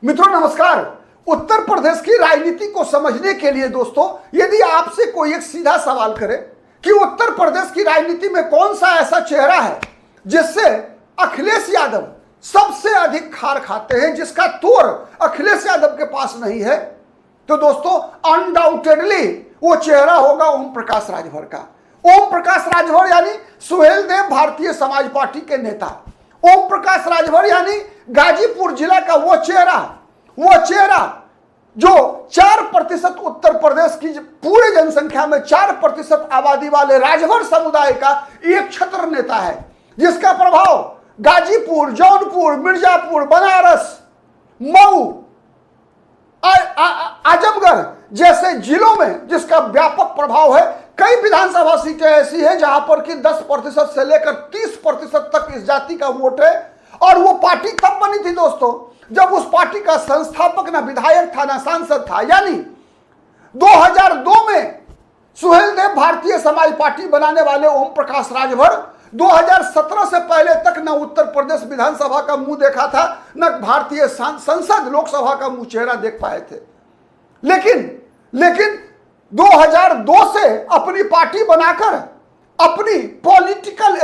मित्रों नमस्कार। उत्तर प्रदेश की राजनीति को समझने के लिए दोस्तों, यदि आपसे कोई एक सीधा सवाल करे कि उत्तर प्रदेश की राजनीति में कौन सा ऐसा चेहरा है जिससे अखिलेश यादव सबसे अधिक खार खाते हैं, जिसका तोड़ अखिलेश यादव के पास नहीं है, तो दोस्तों अनडाउटेडली वो चेहरा होगा ओम प्रकाश राजभर का। ओम प्रकाश राजभर यानी सुहेलदेव भारतीय समाज पार्टी के नेता। ओम प्रकाश राजभर यानी गाजीपुर जिला का वो चेहरा जो 4% उत्तर प्रदेश की पूरे जनसंख्या में 4% आबादी वाले राजभर समुदाय का एक छत्र नेता है, जिसका प्रभाव गाजीपुर, जौनपुर, मिर्जापुर, बनारस, मऊ, आजमगढ़ जैसे जिलों में जिसका व्यापक प्रभाव है। कई विधानसभा सीटें ऐसी हैं जहां पर कि 10% से लेकर 30% तक इस जाति का वोट है। और वो पार्टी तब बनी थी दोस्तों जब उस पार्टी का संस्थापक ना विधायक था ना सांसद था, यानी 2002 में सुहेलदेव भारतीय समाज पार्टी बनाने वाले ओम प्रकाश राजभर 2017 से पहले तक न उत्तर प्रदेश विधानसभा का मुंह देखा था, न भारतीय संसद लोकसभा का मुंह चेहरा देख पाए थे। लेकिन 2002 से अपनी पार्टी बनाकर अपनी पॉलिटिकल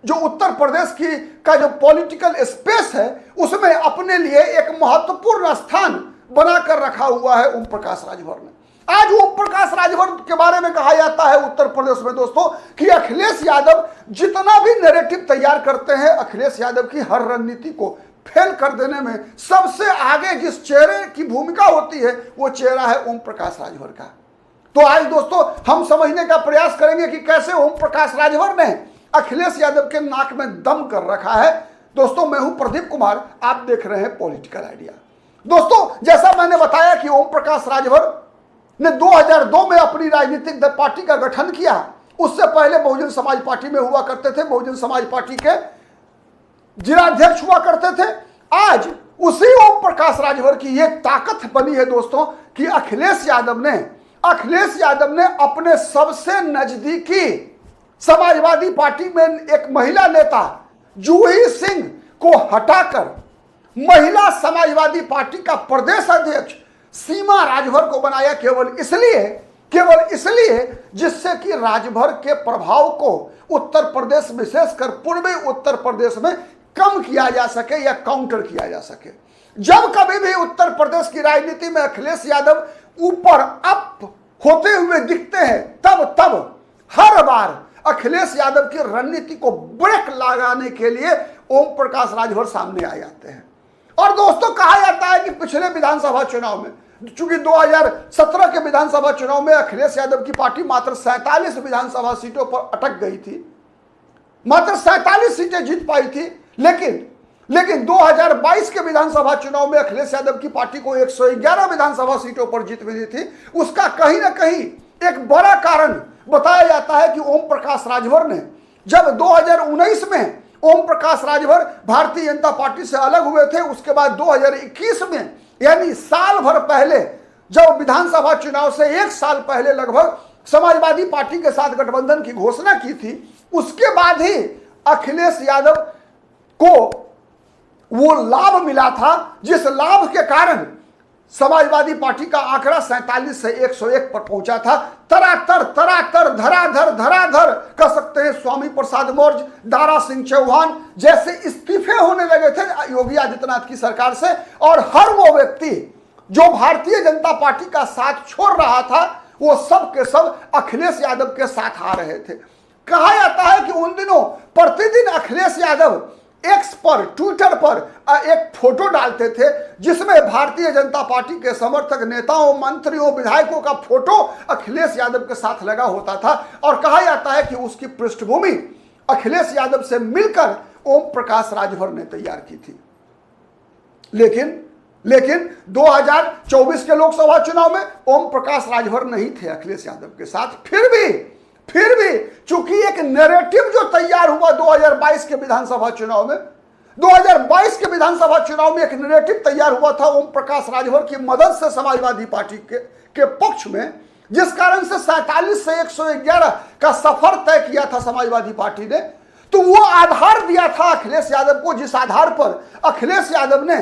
जो उत्तर प्रदेश की का जो पॉलिटिकल स्पेस है उसमें अपने लिए एक महत्वपूर्ण स्थान बनाकर रखा हुआ है ओम प्रकाश राजभर ने। आज ओम प्रकाश राजभर के बारे में कहा जाता है उत्तर प्रदेश में दोस्तों कि अखिलेश यादव जितना भी नैरेटिव तैयार करते हैं, अखिलेश यादव की हर रणनीति को फेल कर देने में सबसे आगे जिस चेहरे की भूमिका होती है वो चेहरा है ओम प्रकाश राजभर का। तो आज दोस्तों हम समझने का प्रयास करेंगे कि कैसे ओम प्रकाश राजभर ने अखिलेश यादव के नाक में दम कर रखा है। दोस्तों मैं हूं प्रदीप कुमार, आप देख रहे हैं पॉलिटिकल आइडिया। दोस्तों जैसा मैंने बताया कि ओम प्रकाश राजभर ने 2002 में अपनी राजनीतिक पार्टी का गठन किया। उससे पहले बहुजन समाज पार्टी में हुआ करते थे, बहुजन समाज पार्टी के जिलाध्यक्ष हुआ करते थे। आज उसी ओम प्रकाश राजभर की एक ताकत बनी है दोस्तों कि अखिलेश यादव ने अपने सबसे नजदीकी समाजवादी पार्टी में एक महिला नेता जूही सिंह को हटाकर महिला समाजवादी पार्टी का प्रदेश अध्यक्ष सीमा राजभर को बनाया, केवल इसलिए जिससे कि राजभर के प्रभाव को उत्तर प्रदेश विशेषकर पूर्वी उत्तर प्रदेश में कम किया जा सके या काउंटर किया जा सके। जब कभी भी उत्तर प्रदेश की राजनीति में अखिलेश यादव ऊपर अप होते हुए दिखते हैं, तब हर बार अखिलेश यादव की रणनीति को ब्रेक लगाने के लिए ओम प्रकाश राजभर सामने आ जाते हैं। और दोस्तों कहा जाता है कि पिछले विधानसभा चुनाव में, चूंकि 2017 के विधानसभा चुनाव में अखिलेश यादव की पार्टी मात्र 47 विधानसभा सीटों पर अटक गई थी, मात्र 47 सीटें जीत पाई थी। लेकिन 2022 के विधानसभा चुनाव में अखिलेश यादव की पार्टी को 111 विधानसभा सीटों पर जीत मिली थी। उसका कहीं ना कहीं एक बड़ा कारण बताया जाता है कि ओम प्रकाश राजभर ने जब 2019 में ओम प्रकाश राजभर भारतीय जनता पार्टी से अलग हुए थे, उसके बाद 2021 में यानी साल भर पहले जब विधानसभा चुनाव से एक साल पहले लगभग समाजवादी पार्टी के साथ गठबंधन की घोषणा की थी, उसके बाद ही अखिलेश यादव को वो लाभ मिला था, जिस लाभ के कारण समाजवादी पार्टी का आंकड़ा 47 से 101 पर पहुंचा था। तरातर धराधर कह सकते हैं स्वामी प्रसाद मौर्य, दारा सिंह चौहान जैसे इस्तीफे होने लगे थे योगी आदित्यनाथ की सरकार से, और हर वो व्यक्ति जो भारतीय जनता पार्टी का साथ छोड़ रहा था वो सब के सब अखिलेश यादव के साथ आ रहे थे। कहा जाता है कि उन दिनों प्रतिदिन अखिलेश यादव एक्स पर, ट्विटर पर एक फोटो डालते थे जिसमें भारतीय जनता पार्टी के समर्थक नेताओं, मंत्रियों, विधायकों का फोटो अखिलेश यादव के साथ लगा होता था। और कहा जाता है कि उसकी पृष्ठभूमि अखिलेश यादव से मिलकर ओम प्रकाश राजभर ने तैयार की थी। लेकिन 2024 के लोकसभा चुनाव में ओम प्रकाश राजभर नहीं थे अखिलेश यादव के साथ। फिर भी चूंकि एक नैरेटिव जो तैयार हुआ 2022 के विधानसभा चुनाव में, 2022 के विधानसभा चुनाव में एक नैरेटिव तैयार हुआ था ओम प्रकाश राजभर की मदद से समाजवादी पार्टी के पक्ष में, जिस कारण से 47 से 111 का सफर तय किया था समाजवादी पार्टी ने। तो वो आधार दिया था अखिलेश यादव को, जिस आधार पर अखिलेश यादव ने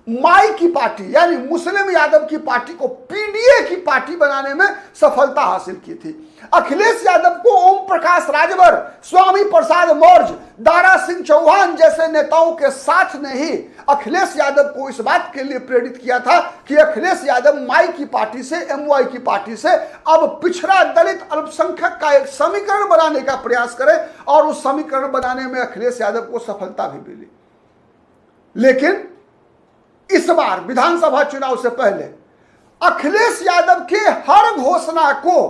माई की पार्टी यानी मुस्लिम यादव की पार्टी को पीडीए की पार्टी बनाने में सफलता हासिल की थी। अखिलेश यादव को ओम प्रकाश राजभर, स्वामी प्रसाद मौर्य, दारा सिंह चौहान जैसे नेताओं के साथ ने ही अखिलेश यादव को इस बात के लिए प्रेरित किया था कि अखिलेश यादव माई की पार्टी से, एमवाई की पार्टी से अब पिछड़ा दलित अल्पसंख्यक का एक समीकरण बनाने का प्रयास करें, और उस समीकरण बनाने में अखिलेश यादव को सफलता भी मिली। लेकिन इस बार विधानसभा चुनाव से पहले अखिलेश यादव के हर घोषणा को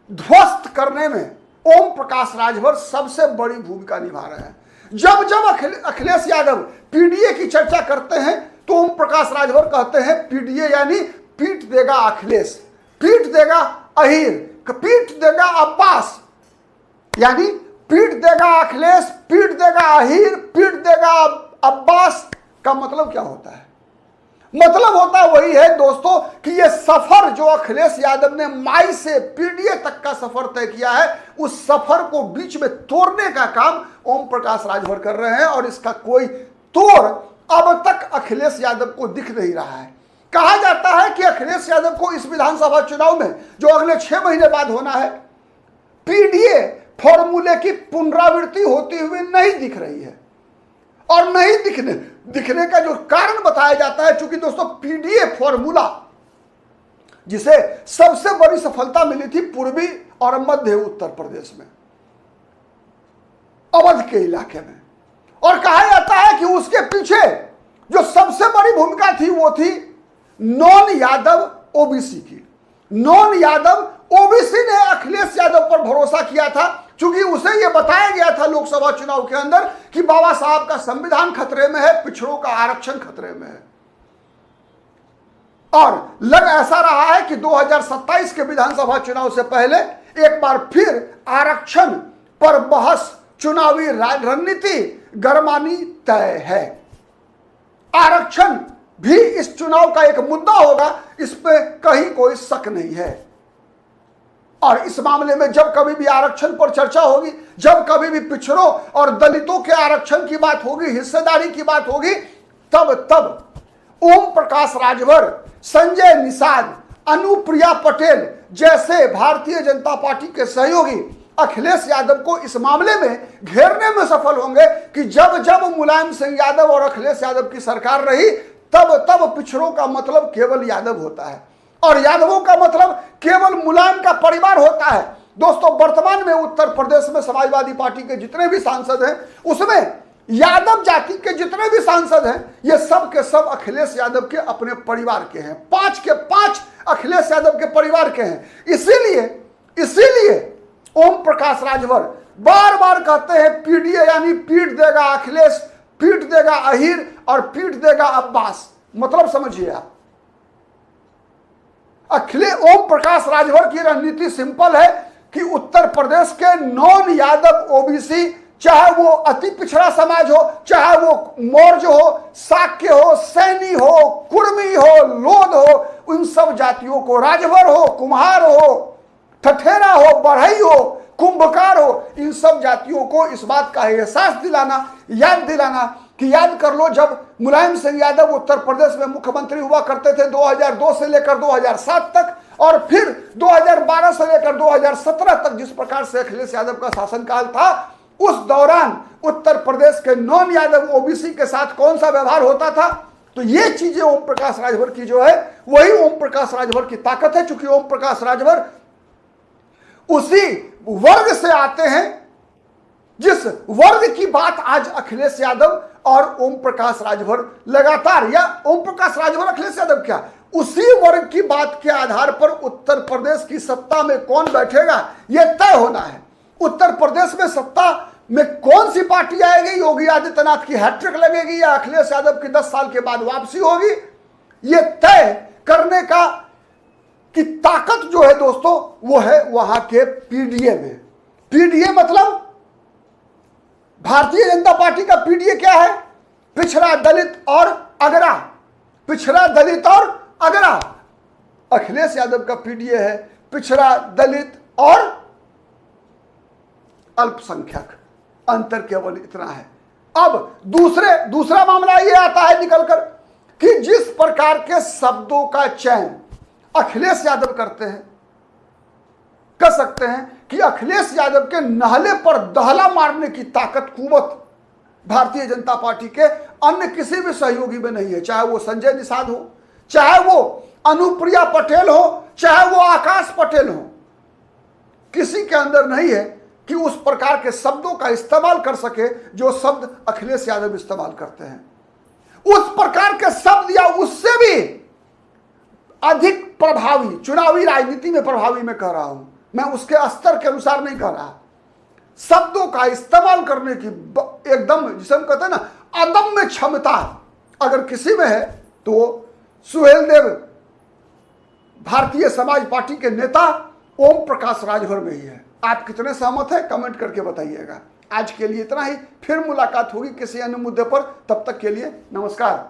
ध्वस्त करने में ओम प्रकाश राजभर सबसे बड़ी भूमिका निभा रहे हैं। जब जब अखिलेश यादव पीडीए की चर्चा करते हैं तो ओम प्रकाश राजभर कहते हैं पीडीए यानी पीट देगा अखिलेश, पीट देगा अहीर, पीट देगा अब्बास, यानी पीट देगा अखिलेश, पीट देगा अहीर, पीट देगा अब्बास। का मतलब क्या होता है? मतलब होता वही है दोस्तों कि ये सफर जो अखिलेश यादव ने माई से पीडीए तक का सफर तय किया है, उस सफर को बीच में तोड़ने का काम ओम प्रकाश राजभर कर रहे हैं, और इसका कोई तोड़ अब तक अखिलेश यादव को दिख नहीं रहा है। कहा जाता है कि अखिलेश यादव को इस विधानसभा चुनाव में जो अगले 6 महीने बाद होना है, पीडीए फॉर्मूले की पुनरावृत्ति होती हुई नहीं दिख रही है। और नहीं दिखने का जो कारण बताया जाता है, चूंकि दोस्तों पीडीए फॉर्मूला जिसे सबसे बड़ी सफलता मिली थी पूर्वी और मध्य उत्तर प्रदेश में, अवध के इलाके में, और कहा जाता है कि उसके पीछे जो सबसे बड़ी भूमिका थी वो थी नॉन यादव ओबीसी की। नॉन यादव ओबीसी ने अखिलेश यादव पर भरोसा किया था, क्योंकि उसे यह बताया गया था लोकसभा चुनाव के अंदर कि बाबा साहब का संविधान खतरे में है, पिछड़ों का आरक्षण खतरे में है। और लग ऐसा रहा है कि 2027 के विधानसभा चुनाव से पहले एक बार फिर आरक्षण पर बहस, चुनावी रणनीति गरमानी तय है। आरक्षण भी इस चुनाव का एक मुद्दा होगा, इस पे कहीं कोई शक नहीं है। और इस मामले में जब कभी भी आरक्षण पर चर्चा होगी, जब कभी भी पिछड़ों और दलितों के आरक्षण की बात होगी, हिस्सेदारी की बात होगी, तब ओम प्रकाश राजभर, संजय निषाद, अनुप्रिया पटेल जैसे भारतीय जनता पार्टी के सहयोगी अखिलेश यादव को इस मामले में घेरने में सफल होंगे कि जब जब मुलायम सिंह यादव और अखिलेश यादव की सरकार रही, तब पिछड़ों का मतलब केवल यादव होता है और यादवों का मतलब केवल मुलायम का परिवार होता है। दोस्तों, वर्तमान में उत्तर प्रदेश में समाजवादी पार्टी के जितने भी सांसद हैं, उसमें यादव जाति के जितने भी सांसद हैं, ये सब के सब अखिलेश यादव के अपने परिवार के हैं। 5 के 5 अखिलेश यादव के परिवार के हैं। इसीलिए ओम प्रकाश राजभर बार बार कहते हैं पीडीए यानी पीट देगा अखिलेश, पीट देगा अहीर और पीट देगा अब्बास। मतलब समझिए आप, ओम प्रकाश राजभर की रणनीति सिंपल है कि उत्तर प्रदेश के नॉन यादव ओबीसी, चाहे वो अति पिछड़ा समाज हो, चाहे वो मौर्य हो, शाक्य हो, सैनी हो, कुर्मी हो, लोध हो, उन सब जातियों को, राजभर हो, कुम्हार हो, ठठेरा हो, बढ़ई हो, कुंभकार हो, इन सब जातियों को इस बात का एहसास दिलाना, याद दिलाना कि याद कर लो, जब मुलायम सिंह यादव उत्तर प्रदेश में मुख्यमंत्री हुआ करते थे 2002 से लेकर 2007 तक, और फिर 2012 से लेकर 2017 तक जिस प्रकार से अखिलेश यादव का शासनकाल था, उस दौरान उत्तर प्रदेश के नॉन यादव ओबीसी के साथ कौन सा व्यवहार होता था। तो ये चीजें ओम प्रकाश राजभर की जो है, वही ओम प्रकाश राजभर की ताकत है, क्योंकि ओम प्रकाश राजभर उसी वर्ग से आते हैं जिस वर्ग की बात आज अखिलेश यादव और ओम प्रकाश राजभर लगातार, या ओम प्रकाश राजभर अखिलेश यादव क्या, उसी वर्ग की बात के आधार पर उत्तर प्रदेश की सत्ता में कौन बैठेगा यह तय होना है। उत्तर प्रदेश में सत्ता में कौन सी पार्टी आएगी, योगी आदित्यनाथ की हैट्रिक लगेगी या अखिलेश यादव की 10 साल के बाद वापसी होगी, यह तय करने का की ताकत जो है दोस्तों, वो है वहां के पीडीए में। पीडीए मतलब भारतीय जनता पार्टी का पीडीए क्या है? पिछड़ा दलित और अगरा, पिछड़ा दलित और अगरा। अखिलेश यादव का पीडीए है पिछड़ा दलित और अल्पसंख्यक। अंतर केवल इतना है। अब दूसरा मामला यह आता है निकलकर कि जिस प्रकार के शब्दों का चयन अखिलेश यादव करते हैं, कह सकते हैं कि अखिलेश यादव के नहले पर दहला मारने की ताकत, कुवत भारतीय जनता पार्टी के अन्य किसी भी सहयोगी में नहीं है। चाहे वो संजय निषाद हो, चाहे वो अनुप्रिया पटेल हो, चाहे वो आकाश पटेल हो, किसी के अंदर नहीं है कि उस प्रकार के शब्दों का इस्तेमाल कर सके जो शब्द अखिलेश यादव इस्तेमाल करते हैं। उस प्रकार के शब्द या उससे भी अधिक प्रभावी, चुनावी राजनीति में प्रभावी मैं कह रहा हूं, मैं उसके स्तर के अनुसार नहीं कह रहा, शब्दों का इस्तेमाल करने की एकदम, जिसे हम कहते हैं ना, अदम्य क्षमता अगर किसी में है तो सुहेल देव भारतीय समाज पार्टी के नेता ओम प्रकाश राजभर में ही है। आप कितने सहमत हैं कमेंट करके बताइएगा। आज के लिए इतना ही, फिर मुलाकात होगी किसी अन्य मुद्दे पर, तब तक के लिए नमस्कार।